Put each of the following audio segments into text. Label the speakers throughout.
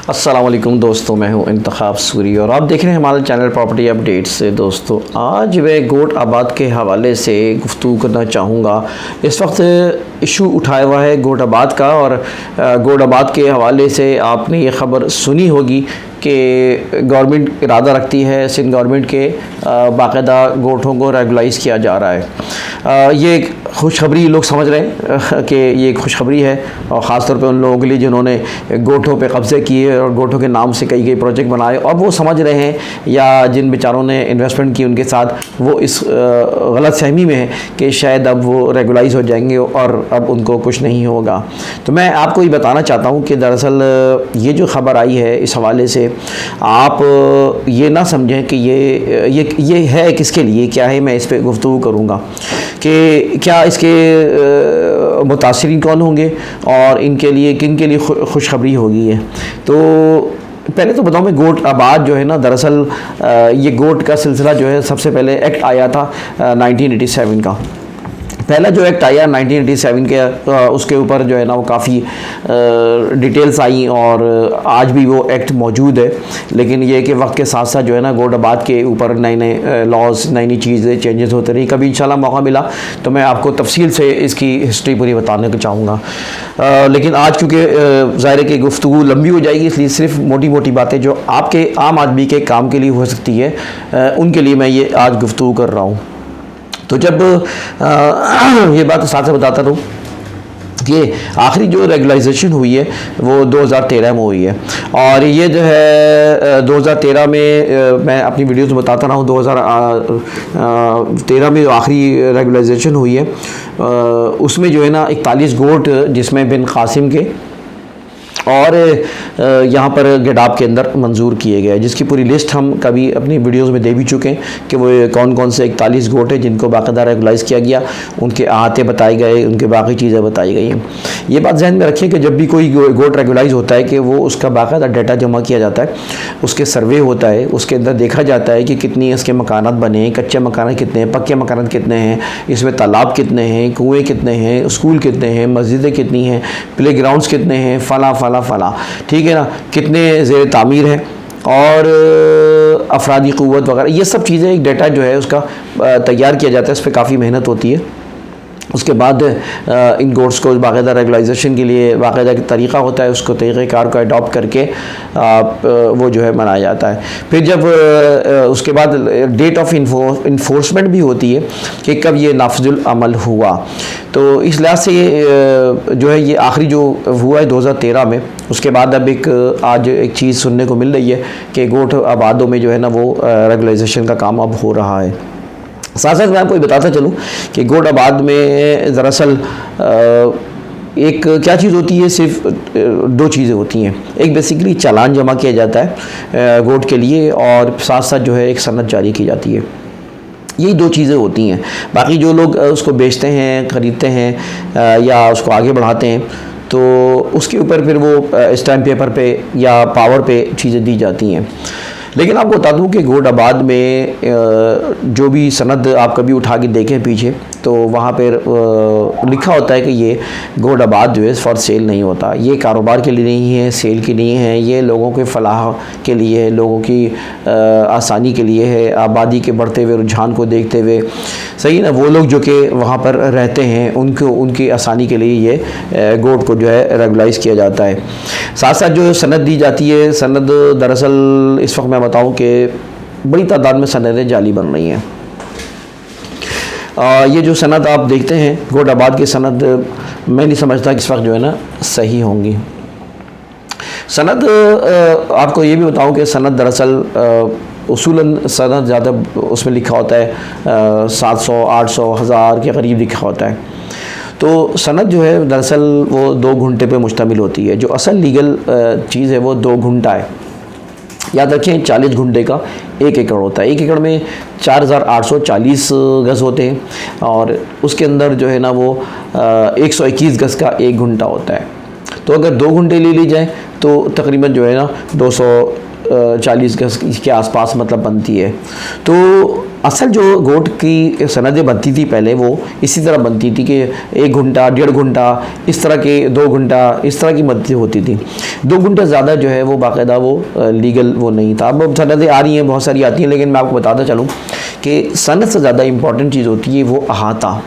Speaker 1: अस्सलाम वालेकुम दोस्तों, मैं हूं इंतखाब सूरी और आप देख रहे हैं हमारे चैनल प्रॉपर्टी अपडेट्स से। दोस्तों, आज मैं गोट आबाद के हवाले से गुफ्तगू करना चाहूँगा। इस वक्त इशू उठाया हुआ है गोट आबाद का, और गोट आबाद के हवाले से आपने ये ख़बर सुनी होगी कि गवर्नमेंट इरादा रखती है, सिंध गवर्नमेंट के बाकायदा गोठों को रेगुलाइज़ किया जा रहा है। ये खुशखबरी लोग समझ रहे हैं कि ये खुशखबरी है, और ख़ास तौर पे उन लोगों के लिए जिन्होंने गोठों पे कब्ज़े किए और गोठों के नाम से कई प्रोजेक्ट बनाए, और वो समझ रहे हैं या जिन बेचारों ने इन्वेस्टमेंट की उनके साथ, वो इस गलत फहमी में है कि शायद अब वो रेगुलाइज़ हो जाएंगे और अब उनको कुछ नहीं होगा। तो मैं आपको ये बताना चाहता हूँ कि दरअसल ये जो ख़बर आई है, इस हवाले से आप ये ना समझें कि ये है किसके लिए, क्या है। मैं इस पर गुफ्तगू करूँगा कि क्या इसके मुतासिरीन कौन होंगे और इनके लिए किन के लिए खुशखबरी होगी है। तो पहले तो बताऊँ, मैं गोट आबाद जो है ना, दरअसल ये गोट का सिलसिला जो है, सबसे पहले एक्ट आया था 1987 का। पहला जो एक्ट आया 1987 के, उसके ऊपर जो है ना वो काफ़ी डिटेल्स आई, और आज भी वो एक्ट मौजूद है। लेकिन ये कि वक्त के साथ साथ जो है ना गोट आबाद के ऊपर नए नए लॉज, नई नई चीज़ें चेंजेस होते रही। कभी इंशाल्लाह मौका मिला तो मैं आपको तफसील से इसकी हिस्ट्री पूरी बताने को चाहूँगा। लेकिन आज चूँकि ज़ाहिर है कि गुफ्तगू लंबी हो जाएगी, इसलिए सिर्फ मोटी मोटी बातें जो आपके आम आदमी के काम के लिए हो सकती है, उनके लिए मैं ये आज गुफ्तगू कर रहा हूँ। तो जब ये बात साथ से बताता रहूँ कि आखिरी जो रेगुलाइजेशन हुई है वो 2013 में हुई है, और ये जो है 2013 में मैं अपनी वीडियोस में बताता रहा हूँ। 2013 में जो आखिरी रेगुलाइजेशन हुई है, उसमें जो है ना 41 गोट, जिसमें बिन कासिम के और यहाँ पर गिडाब के अंदर मंजूर किए गए, जिसकी पूरी लिस्ट हम कभी अपनी वीडियोस में दे भी चुके हैं कि वो कौन कौन से 41 गोट हैं जिनको बाकायदा रेगुलाइज़ किया गया, उनके अहाते बताए गए, उनके बाकी चीज़ें बताई गई हैं। ये बात जहन में रखिए कि जब भी कोई गोट रेगुलाइज़ होता है कि वो उसका बाकायदा डाटा जमा किया जाता है, उसके सर्वे होता है, उसके अंदर देखा जाता है कि कितनी इसके मकानात बने, कच्चे मकानात कितने हैं, पक्के मकानात कितने हैं, इसमें तालाब कितने हैं, कुएँ कितने हैं, स्कूल कितने हैं, मस्जिदें कितनी हैं, प्ले ग्राउंड्स कितने हैं, फला, ठीक है ना, कितने ज़ेर तामीर हैं, और अफरादी क़ुव्वत वगैरह, ये सब चीज़ें, एक डाटा जो है उसका तैयार किया जाता है। इस पर काफ़ी मेहनत होती है। उसके बाद इन गोट्स को बाकायदा रेगुलाइजेशन के लिए बाकायदा तरीक़ा होता है, उसको तरीक़ेकार को अडॉप्ट करके वो जो है मनाया जाता है। फिर जब उसके बाद डेट ऑफ इन्फोर्समेंट भी होती है कि कब ये नाफिजुल अमल हुआ। तो इस लिहाज से ये जो है ये आखिरी जो हुआ है 2013 में। उसके बाद अब आज एक चीज़ सुनने को मिल रही है कि गोट आबादों में जो है ना वो रेगुलाइजेशन का काम अब हो रहा है। साथ साथ मैं आपको बताता चलूँ कि गोट आबाद में दरअसल एक क्या चीज़ होती है, सिर्फ दो चीज़ें होती हैं। एक बेसिकली चालान जमा किया जाता है गोट के लिए, और साथ साथ जो है एक सनद जारी की जाती है। यही दो चीज़ें होती हैं। बाकी जो लोग उसको बेचते हैं, ख़रीदते हैं या उसको आगे बढ़ाते हैं, तो उसके ऊपर फिर वो स्टैम्प पेपर पे या पावर पे चीज़ें दी जाती हैं। लेकिन आपको बता दूं कि गोट आबाद में जो भी सनद आप कभी उठा के देखें पीछे, तो वहाँ पर लिखा होता है कि ये गोट आबाद जो है फॉर सेल नहीं होता। ये कारोबार के लिए नहीं है, सेल के लिए है, ये लोगों के फलाह के लिए है, लोगों की आसानी के लिए है, आबादी के बढ़ते हुए रुझान को देखते हुए, सही ना, वो लोग जो कि वहाँ पर रहते हैं उनको उनकी आसानी के लिए ये गोट को जो है रेगुलाइज़ किया जाता है। साथ साथ जो सनद दी जाती है, सनद दरअसल इस वक्त मैं बताऊँ कि बड़ी तादाद में सनदें जाली बन रही हैं। ये जो सनद आप देखते हैं गोट आबाद की सनद, मैं नहीं समझता कि इस वक्त जो है ना सही होंगी। सनद आपको ये भी बताऊं कि सनद दरअसल उसूलन सनद ज़्यादा उसमें लिखा होता है 700, 800, 1000 के करीब लिखा होता है। तो सनद जो है दरअसल वो 2 घंटे पे मुश्तमिल होती है। जो असल लीगल चीज़ है वो 2 घंटा है। याद रखें 40 घंटे का 1 एकड़ होता है। 1 एकड़ में 4840 गज़ होते हैं, और उसके अंदर जो है ना वो 121 गज़ का 1 घंटा होता है। तो अगर 2 घंटे ले ली जाए तो तकरीबन जो है ना 40 गज के आसपास मतलब बनती है। तो असल जो गोट की सनदें बनती थी पहले वो इसी तरह बनती थी कि 1 घंटा 1.5 घंटा इस तरह के 2 घंटा इस तरह की मदतें होती थी। 2 घंटे ज़्यादा जो है वो बाकायदा वो लीगल वो नहीं था। अब सनदें आ रही हैं, बहुत सारी आती हैं, लेकिन मैं आपको बताता चलूँ कि सनद से ज़्यादा इम्पॉर्टेंट चीज़ होती है वो अहाता,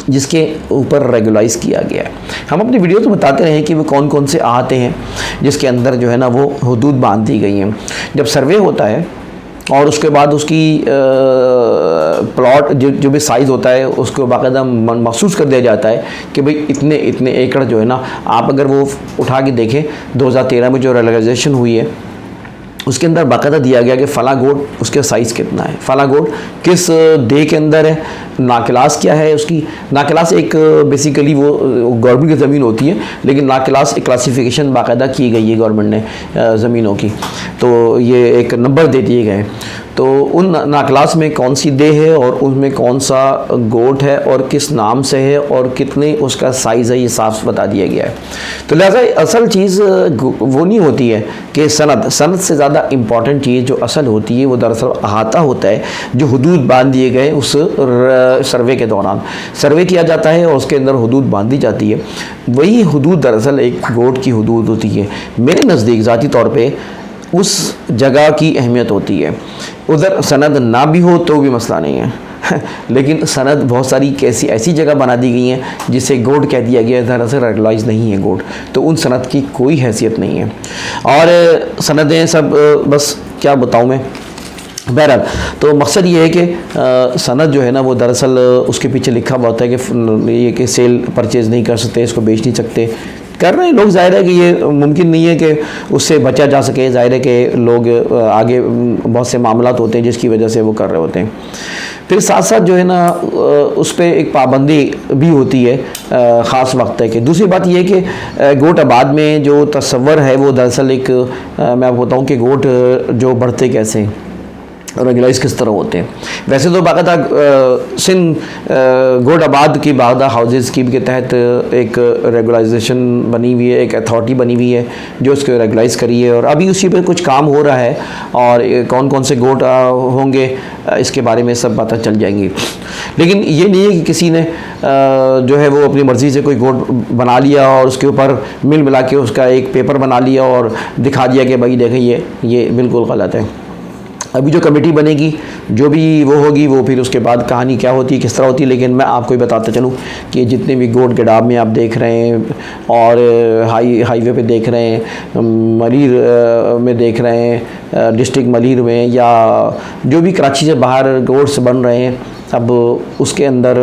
Speaker 1: जिसके ऊपर रेगुलाइज़ किया गया है। हम अपनी वीडियो तो बताते रहे कि वो कौन कौन से अहाते हैं जिसके अंदर जो है ना वो हदूद बांध दी गई हैं। जब सर्वे होता है और उसके बाद उसकी प्लॉट जो भी साइज़ होता है उसको बाकायदा महसूस कर दिया जाता है कि भाई इतने इतने एकड़ जो है ना, आप अगर वो उठा के देखें 2013 में जो रेगुलाइजेशन हुई है उसके अंदर बाकायदा दिया गया कि फ़ला गोट उसके साइज़ कितना है, फ़ला गोट किस डे के अंदर है, नाक्लास क्या है उसकी। नाक्लास एक बेसिकली वो गवर्नमेंट की ज़मीन होती है, लेकिन नाक्लास एक क्लासिफिकेशन बाकायदा की गई है गवर्नमेंट ने ज़मीनों की, तो ये एक नंबर दे दिए गए। तो उन नाक्लास में कौन सी दे है और उसमें कौन सा गोट है और किस नाम से है और कितने उसका साइज़ है, ये साफ बता दिया गया है। तो लिहाजा असल चीज़ वो नहीं होती है कि सनद से ज़्यादा इम्पॉर्टेंट चीज़ जो असल होती है वो दरअसल अहाता होता है, जो हदूद बांध दिए गए उस सर्वे के दौरान। सर्वे किया जाता है और उसके अंदर हदूद बांधी जाती है, वही हदूद दरअसल एक गोट की हदूद होती है। मेरे नज़दीक ज़ाती तौर पर उस जगह की अहमियत होती है। उधर सनद ना भी हो तो भी मसला नहीं है लेकिन सनद बहुत सारी ऐसी जगह बना दी गई हैं जिसे गोट कह दिया गया है, दरअसल रेगुलाइज नहीं है गोट, तो उन सनद की कोई हैसियत नहीं है। और सनदें सब बस क्या बताऊँ मैं, बहरहाल तो मकसद ये है कि सनद जो है ना वो दरअसल उसके पीछे लिखा हुआ होता है कि ये कि सेल परचेज़ नहीं कर सकते, इसको बेच नहीं सकते। कर रहे हैं लोग, ज़ाहिर है कि ये मुमकिन नहीं है कि उससे बचा जा सके, ज़ाहिर है कि लोग आगे बहुत से मामलात होते हैं जिसकी वजह से वो कर रहे होते हैं। फिर साथ साथ जो है ना उस पर एक पाबंदी भी होती है ख़ास वक्त है कि। दूसरी बात यह है कि गोट आबाद में जो तस्वर है वो दरअसल एक मैं आपको बताऊँ कि गोट जो बढ़ते कैसे रेगुलाइज किस तरह होते हैं। वैसे तो बाकायदा सिंध गोट आबाद की बाकायदा हाउसेज़ स्कीम के तहत एक रेगुलाइजेशन बनी हुई है, एक अथॉरिटी बनी हुई है जो इसको रेगुलाइज़ करी है, और अभी उसी पे कुछ काम हो रहा है और कौन कौन से गोट होंगे इसके बारे में सब पता चल जाएंगी। लेकिन ये नहीं है कि किसी ने जो है वो अपनी मर्ज़ी से कोई गोट बना लिया और उसके ऊपर मिल मिला के उसका एक पेपर बना लिया और दिखा दिया कि भाई देखें ये बिल्कुल गलत है। अभी जो कमेटी बनेगी जो भी वो होगी वो फिर उसके बाद कहानी क्या होती है किस तरह होती है। लेकिन मैं आपको ही बताता चलूँ कि जितने भी गोट गडाब में आप देख रहे हैं और हाईवे पे देख रहे हैं, मलीर में देख रहे हैं, डिस्ट्रिक्ट मलीर में, या जो भी कराची से बाहर गोट्स बन रहे हैं, अब उसके अंदर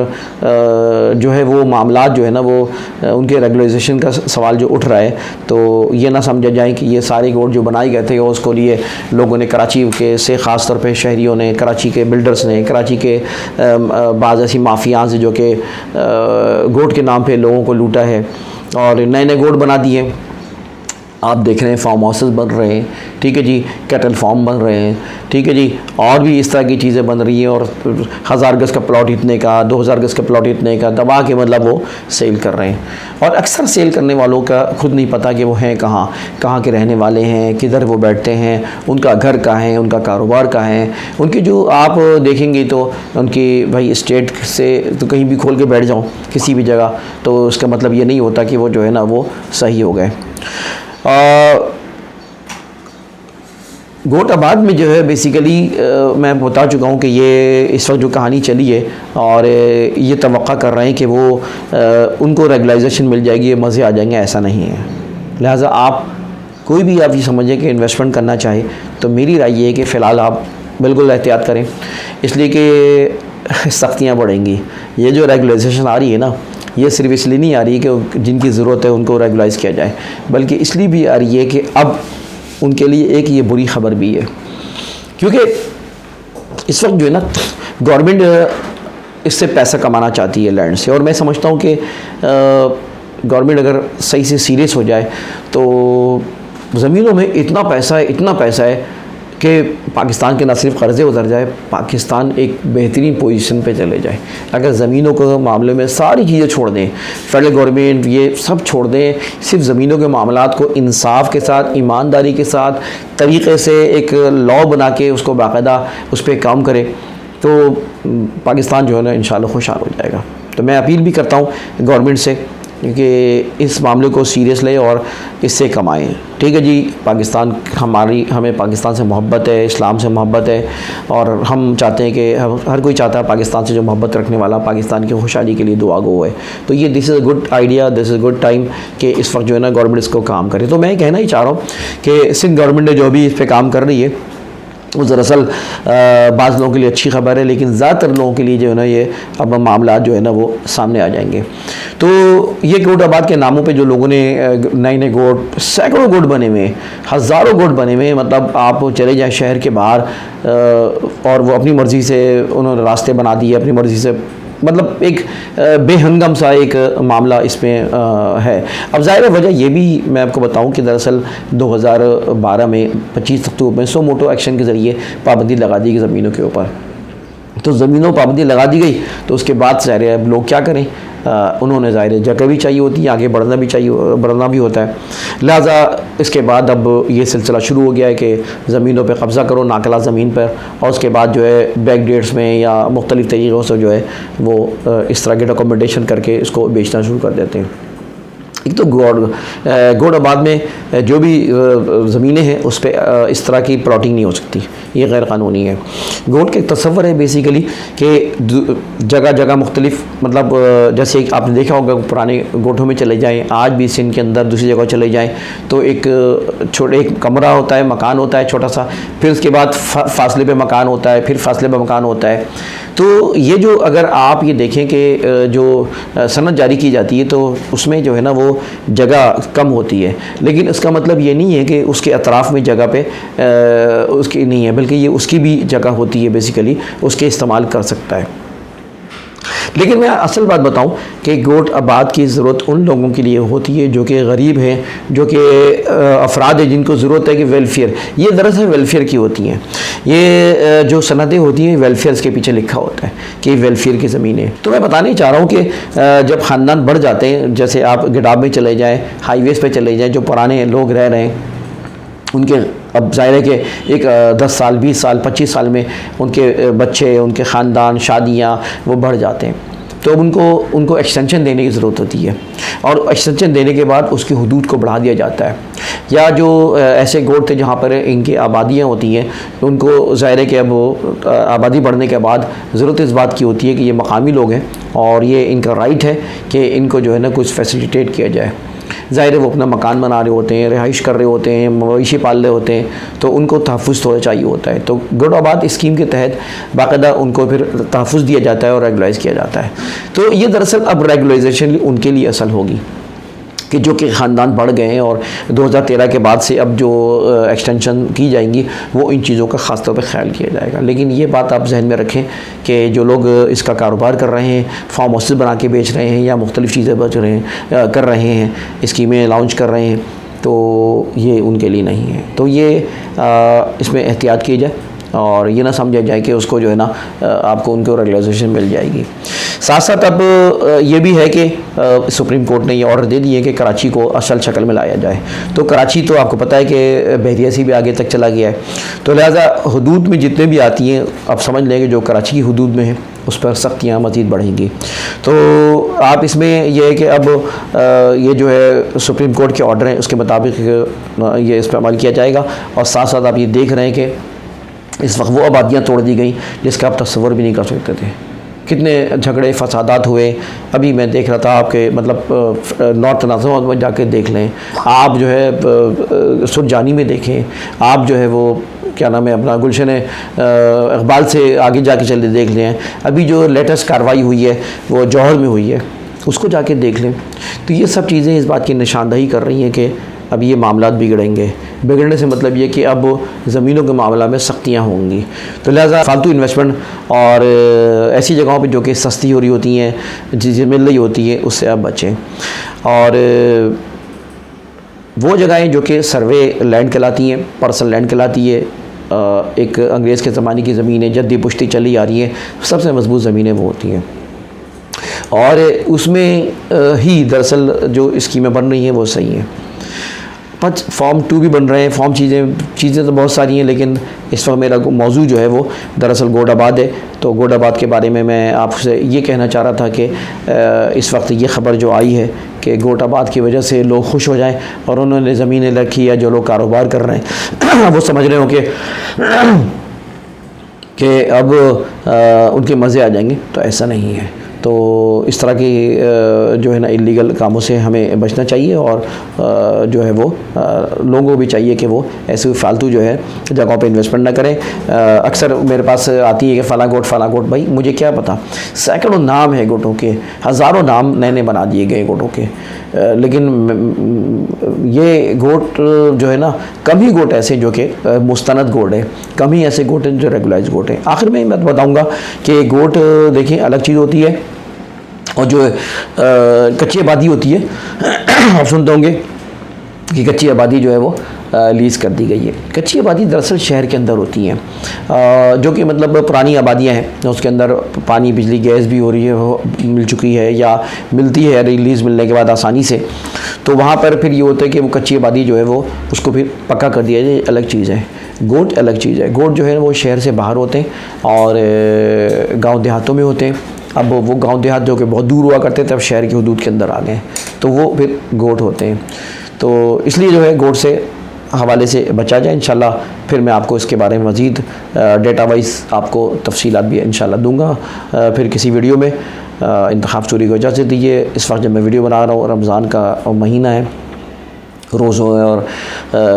Speaker 1: जो है वो मामलात जो है ना वो उनके रेगुलाइजेशन का सवाल जो उठ रहा है, तो ये ना समझा जाए कि ये सारे गोट जो बनाए गए थे और उसको लिए लोगों ने कराची के से ख़ास तौर पे शहरियों ने, कराची के बिल्डर्स ने, कराची के बाज़ ऐसी माफियाँ से जो कि गोट के नाम पे लोगों को लूटा है और नए नए गोट बना दिए। आप देख रहे हैं फार्म हाउसेस बन रहे हैं, ठीक है जी, कैटल फार्म बन रहे हैं, ठीक है जी, और भी इस तरह की चीज़ें बन रही हैं और 1000 गज़ का प्लॉट इतने का, 2000 गज़ का प्लॉट इतने का दबा के मतलब वो सेल कर रहे हैं। और अक्सर सेल करने वालों का खुद नहीं पता कि वो हैं कहाँ के रहने वाले हैं, किधर वो बैठते हैं, उनका घर कहाँ है, उनका कारोबार कहाँ है। उनकी जो आप देखेंगे तो उनकी भाई स्टेट से तो कहीं भी खोल के बैठ जाओ किसी भी जगह, तो उसका मतलब ये नहीं होता कि वो जो है ना वो सही हो गए। गोट आबाद में जो है बेसिकली मैं बता चुका हूँ कि ये इस वक्त जो कहानी चली है और ये तवक्का कर रहे हैं कि वो उनको रेगुलाइजेशन मिल जाएगी, ये मज़े आ जाएंगे, ऐसा नहीं है। लिहाजा आप कोई भी आप ये समझें कि इन्वेस्टमेंट करना चाहे तो मेरी राय ये है कि फ़िलहाल आप बिल्कुल एहतियात करें, इसलिए कि सख्तियाँ बढ़ेंगी। ये जो रेगुलाइजेशन आ रही है ना, ये सिर्फ इसलिए नहीं आ रही है कि जिनकी ज़रूरत है उनको रेगुलाइज़ किया जाए, बल्कि इसलिए भी आ रही है कि अब उनके लिए एक ये बुरी ख़बर भी है, क्योंकि इस वक्त जो है ना गवर्नमेंट इससे पैसा कमाना चाहती है लैंड से। और मैं समझता हूँ कि गवर्नमेंट अगर सही से सीरियस हो जाए तो ज़मीनों में इतना पैसा है कि पाकिस्तान के न सिर्फ कर्ज़े उतर जाए, पाकिस्तान एक बेहतरीन पोजीशन पे चले जाए। अगर ज़मीनों के मामले में सारी चीज़ें छोड़ दें, फेडरल गवर्नमेंट ये सब छोड़ दें, सिर्फ ज़मीनों के मामलात को इंसाफ के साथ, ईमानदारी के साथ, तरीक़े से एक लॉ बना के उसको बाकायदा उस पर काम करे, तो पाकिस्तान जो है ना इंशाल्लाह खुशहाल हो जाएगा। तो मैं अपील भी करता हूँ गवर्नमेंट से कि इस मामले को सीरियस लें और इससे कमाएं। ठीक है जी, पाकिस्तान हमें पाकिस्तान से मोहब्बत है, इस्लाम से मोहब्बत है, और हम चाहते हैं कि हर कोई चाहता है पाकिस्तान से जो मोहब्बत रखने वाला पाकिस्तान की खुशहाली के लिए दुआ गो है। तो ये this is a good idea, this is good time कि इस वक्त जो है ना गवर्नमेंट इसको काम करे। तो मैं कहना ही चाह रहा हूँ कि सिंध गवर्नमेंट ने जो भी इस पर काम कर रही है वो दरअसल बाज़ लोगों के लिए अच्छी खबर है, लेकिन ज़्यादातर लोगों के लिए जो है ना ये अब मामला जो है ना वो सामने आ जाएंगे। तो ये गोट आबाद के नामों पे जो लोगों ने नए नए गोट, सैकड़ों गोट बने हुए हैं, हज़ारों गोट बने हुए हैं, मतलब आप चले जाएं शहर के बाहर और वो अपनी मर्ज़ी से उन्होंने रास्ते बना दिए, अपनी मर्ज़ी से, मतलब एक बेहंगम सा एक मामला इसमें है। अब ज़ाहिर है वजह ये भी मैं आपको बताऊं कि दरअसल 2012 में 25 अक्टूबर में सो मोटो एक्शन के ज़रिए पाबंदी लगा दी गई ज़मीनों के ऊपर। तो ज़मीनों पाबंदी लगा दी गई, तो उसके बाद ज़ाहिर है अब लोग क्या करें, उन्होंने ज़ाहिर जगह भी चाहिए होती है, आगे बढ़ना भी होता है। लिहाजा इसके बाद अब ये सिलसिला शुरू हो गया है कि ज़मीनों पे कब्ज़ा करो, नाकला ज़मीन पर, और उसके बाद जो है बैक डेट्स में या मुख्तलिफ़ तरीक़ों से जो है वो इस तरह के डॉक्यूमेंटेशन करके इसको बेचना शुरू कर देते हैं। एक तो गोड आबाद में जो भी ज़मीनें हैं उस पर इस तरह की प्लॉटिंग नहीं हो सकती, ये गैर कानूनी है। गोड के तस्वर है बेसिकली कि जगह जगह मुख्तलिफ, मतलब जैसे आपने देखा होगा पुराने गोठों में चले जाएं, आज भी सिंध के अंदर दूसरी जगह चले जाएं तो एक कमरा होता है, मकान होता है छोटा सा, फिर उसके बाद फासले पे मकान होता है, फिर फासले पे मकान होता है। तो ये जो अगर आप ये देखें कि जो सनद जारी की जाती है तो उसमें जो है ना वो जगह कम होती है, लेकिन इसका मतलब ये नहीं है कि उसके अतराफ़ में जगह पे उसकी नहीं है, बल्कि ये उसकी भी जगह होती है, बेसिकली उसके इस्तेमाल कर सकता है। लेकिन मैं असल बात बताऊं कि गोट आबाद की ज़रूरत उन लोगों के लिए होती है जो कि गरीब हैं, जो कि अफराद हैं जिनको ज़रूरत है कि वेलफेयर, ये दरअसल वेलफेयर की होती हैं। ये जो सनदें होती हैं वेलफेयर के पीछे लिखा होता है कि वेलफेयर की ज़मीनें। तो मैं बताना ही चाह रहा हूँ कि जब ख़ानदान बढ़ जाते हैं, जैसे आप गिडाब में चले जाएँ, हाईवेज़ पर चले जाएँ, जो पुराने लोग रह रहे हैं उनके अब ज़ाहिर है कि एक 10 साल 20 साल 25 साल में उनके बच्चे, उनके ख़ानदान, शादियाँ वो बढ़ जाते हैं, तो अब उनको एक्सटेंशन देने की ज़रूरत होती है, और एक्सटेंशन देने के बाद उसकी हदूद को बढ़ा दिया जाता है। या जो ऐसे गोट थे जहाँ पर इनकी आबादियाँ होती हैं, उनको ज़ाहिर है कि अब आबादी बढ़ने के बाद ज़रूरत इस बात की होती है कि ये मकामी लोग हैं और ये इनका राइट है कि इनको जो है ना कुछ फैसिलिटेट किया जाए। ज़ाहिर है वो अपना मकान बना रहे होते हैं, रिहाइश कर रहे होते हैं, मवेशी पाल रहे होते हैं, तो उनको तहफ़्फ़ुज़ थोड़ा चाहिए होता है। तो गोट आबाद स्कीम के तहत बाकायदा उनको फिर तहफ़्फ़ुज़ दिया जाता है और रेगुलाइज़ किया जाता है। तो ये दरअसल अब रेगुलाइजेशन उनके लिए असल होगी कि जो कि ख़ानदान बढ़ गए हैं, और 2013 के बाद से अब जो एक्सटेंशन की जाएंगी वो इन चीज़ों का ख़ास तौर पे ख्याल किया जाएगा। लेकिन ये बात आप जहन में रखें कि जो लोग इसका कारोबार कर रहे हैं, फार्म हाउसेस बना के बेच रहे हैं या मुख्तलिफ़ चीज़ें कर रहे हैं, स्कीमें लॉन्च कर रहे हैं, तो ये उनके लिए नहीं है। तो ये इसमें एहतियात की जाए और ये ना समझा जाए कि उसको जो है ना आपको उनको रेगुलाइजेशन मिल जाएगी। साथ साथ अब ये भी है कि सुप्रीम कोर्ट ने ये ऑर्डर दे दिए कि कराची को असल शक्ल में लाया जाए। तो कराची तो आपको पता है कि बहरिया से भी आगे तक चला गया है, तो लिहाजा हदूद में जितने भी आती हैं अब समझ लें कि जो कराची की हदूद में है उस पर सख्तियाँ मज़ीद बढ़ेंगी। तो आप इसमें यह है कि अब ये जो है सुप्रीम कोर्ट के ऑर्डर हैं उसके मुताबिक ये इस पर अमल किया जाएगा। और साथ साथ आप ये देख रहे हैं कि इस वक्त वो आबादियाँ तोड़ दी गई जिसका आप तस्वर भी नहीं कर सकते थे। कितने झगड़े फसादात हुए, अभी मैं देख रहा था आपके मतलब नॉर्थ नाज़र में जाके देख लें, आप जो है सुरजानी में देखें, आप जो है वो क्या नाम है अपना गुलशन इकबाल से आगे जाके चले देख लें, अभी जो लेटेस्ट कार्रवाई हुई है वो जौहर में हुई है उसको जाके देख लें। तो ये सब चीज़ें इस बात की निशानदही कर रही हैं कि अब ये मामलात बिगड़ेंगे। बिगड़ने से मतलब ये कि अब ज़मीनों के मामला में सख्तियाँ होंगी। तो लिहाजा फालतू इन्वेस्टमेंट और ऐसी जगहों पे जो कि सस्ती हो रही होती हैं, चीज़ें मिल रही होती हैं, उससे आप बचें। और वो जगहें जो कि सर्वे लैंड कहलाती हैं, पर्सनल लैंड कहलाती है, एक अंग्रेज़ के ज़माने की ज़मीनें जद्दी पुश्ती चली आ रही है, सबसे मजबूत ज़मीनें वो होती हैं। और उसमें ही दरअसल जो स्कीमें बन रही हैं वो सही हैं। बट फॉर्म 2 भी बन रहे हैं, फॉर्म चीज़ें तो बहुत सारी हैं, लेकिन इस वक्त मेरा मौजू जो है वो दरअसल गोडाबाद है। तो गोडाबाद के बारे में मैं आपसे ये कहना चाह रहा था कि इस वक्त ये ख़बर जो आई है कि गोडाबाद की वजह से लोग खुश हो जाएं और उन्होंने ज़मीनें रखी या जो लोग कारोबार कर रहे हैं वो समझ रहे हो कि अब उनके मज़े आ जाएंगे, तो ऐसा नहीं है। तो इस तरह की जो है ना इलीगल कामों से हमें बचना चाहिए, और जो है वो लोगों को भी चाहिए कि वो ऐसे फालतू जो है जगहों पे इन्वेस्टमेंट ना करें। अक्सर मेरे पास आती है कि फ़लाँ गोट, भाई मुझे क्या पता, सैकड़ों नाम है गोटों के, हज़ारों नाम नए नए बना दिए गए गोटों के, लेकिन ये गोट जो है ना, कम ही गोट ऐसे जो कि मुस्तनद गोट है, कम ही ऐसे गोट हैं जो रेगुलाइज गोट हैं। आखिर में मैं बताऊँगा कि गोट देखिए अलग चीज़ होती है, और जो कच्ची आबादी होती है आप सुनते होंगे कि कच्ची आबादी जो है वो लीज़ कर दी गई है। कच्ची आबादी दरअसल शहर के अंदर होती हैं, जो कि मतलब पुरानी आबादियां हैं, उसके अंदर पानी बिजली गैस भी हो रही है, वो मिल चुकी है या मिलती है रिलीज़ मिलने के बाद आसानी से। तो वहाँ पर फिर ये होता है कि वो कच्ची आबादी जो है वो उसको फिर पक्का कर दिया जाए, अलग चीज़ है। गोट अलग चीज़ है। गोट जो है वो शहर से बाहर होते हैं और गाँव देहातों में होते हैं। अब वो गांव देहात जो कि बहुत दूर हुआ करते थे, अब शहर की हदूद के अंदर आ गए, तो वो फिर गोट होते हैं। तो इसलिए जो है गोट से हवाले से बचा जाए इंशाल्लाह। फिर मैं आपको इसके बारे में मज़ीद डेटा वाइज आपको तफसीलात भी इंशाल्लाह दूंगा फिर किसी वीडियो में। इंतखाब चोरी को इजाज़त दीजिए। इस वक्त जब मैं वीडियो बना रहा हूँ, रमज़ान का महीना है, रोज़ों और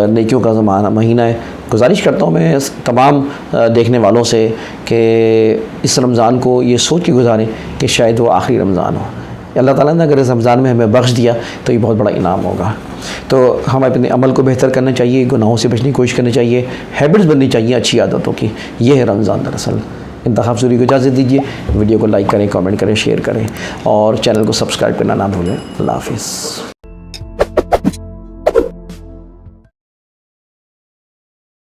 Speaker 1: नेकियों का महीना है। गुजारिश करता हूँ मैं तमाम देखने वालों से कि इस रमज़ान को ये सोच के गुजारें कि शायद वो आखिरी रमज़ान हो। अल्लाह ताला ने अगर इस रमज़ान में हमें बख्श दिया तो ये बहुत बड़ा इनाम होगा। तो हमें अपने अमल को बेहतर करना चाहिए, गुनाहों से बचने की कोशिश करनी चाहिए, हैबिट्स बननी चाहिए अच्छी आदतों की। ये है रमज़ान दरअसल। इंतखाब सूरी को इजाज़त दीजिए। वीडियो को लाइक करें, कमेंट करें, शेयर करें और चैनल को सब्सक्राइब करना ना भूलें। अल्लाह हाफ़िज़।